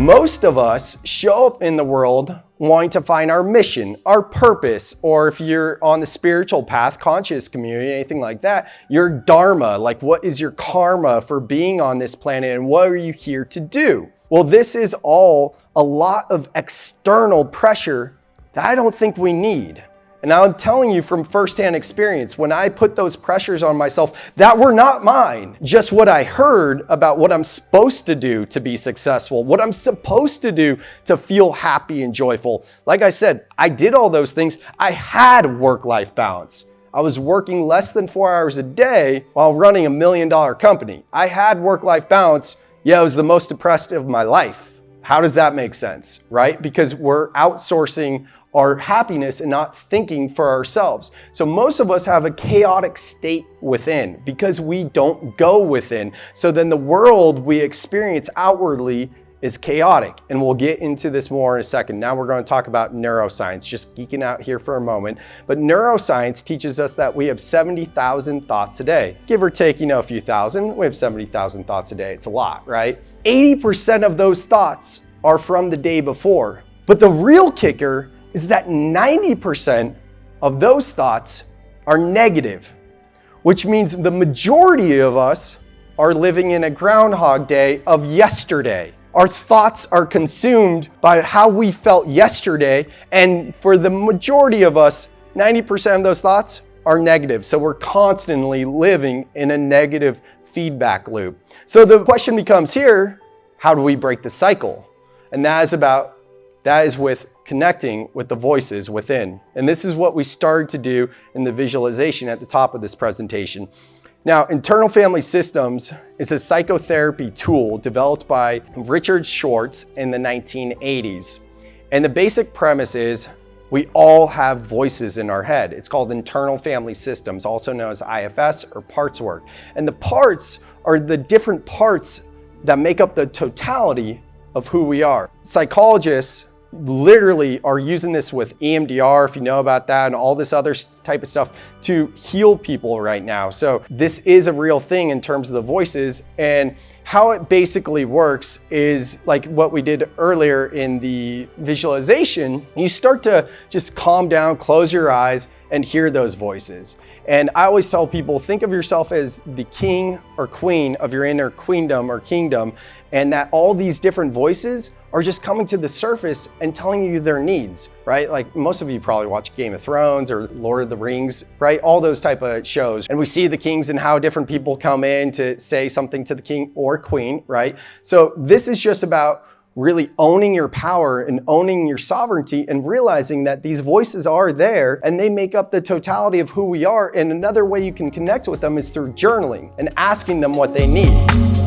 Most of us show up in the world wanting to find our mission, our purpose, or if you're on the spiritual path, conscious community, anything like that, your dharma, like what is your karma for being on this planet and what are you here to do? Well, this is all a lot of external pressure that I don't think we need. And I'm telling you from firsthand experience, when I put those pressures on myself that were not mine, just what I heard about what I'm supposed to do to be successful, what I'm supposed to do to feel happy and joyful. Like I said, I did all those things. I had work-life balance. I was working less than 4 hours a day while running $1 million company. I had work-life balance. Yeah, it was the most depressed of my life. How does that make sense, right? Because we're outsourcing our happiness and not thinking for ourselves. So most of us have a chaotic state within because we don't go within. So then the world we experience outwardly is chaotic. And we'll get into this more in a second. Now we're going to talk about neuroscience, just geeking out here for a moment. But neuroscience teaches us that we have 70,000 thoughts a day. Give or take, a few thousand, we have 70,000 thoughts a day. It's a lot, right? 80% of those thoughts are from the day before. But the real kicker is that 90% of those thoughts are negative, which means the majority of us are living in a Groundhog Day of yesterday. Our thoughts are consumed by how we felt yesterday, and for the majority of us, 90% of those thoughts are negative. So we're constantly living in a negative feedback loop. So the question becomes here, how do we break the cycle? And that is with connecting with the voices within. And this is what we started to do in the visualization at the top of this presentation. Now, internal family systems is a psychotherapy tool developed by Richard Schwartz in the 1980s. And the basic premise is we all have voices in our head. It's called internal family systems, also known as IFS or parts work. And the parts are the different parts that make up the totality of who we are. Psychologists literally are using this with EMDR, if you know about that, and all this other type of stuff to heal people right now. So this is a real thing in terms of the voices, and how it basically works is like what we did earlier in the visualization. You start to just calm down, close your eyes, and hear those voices. And I always tell people, think of yourself as the king or queen of your inner queendom or kingdom, and that all these different voices are just coming to the surface and telling you their needs, right? Like most of you probably watch Game of Thrones or Lord of the Rings, right? All those type of shows. And we see the kings and how different people come in to say something to the king or queen, right? So this is just about really owning your power and owning your sovereignty and realizing that these voices are there and they make up the totality of who we are. And another way you can connect with them is through journaling and asking them what they need.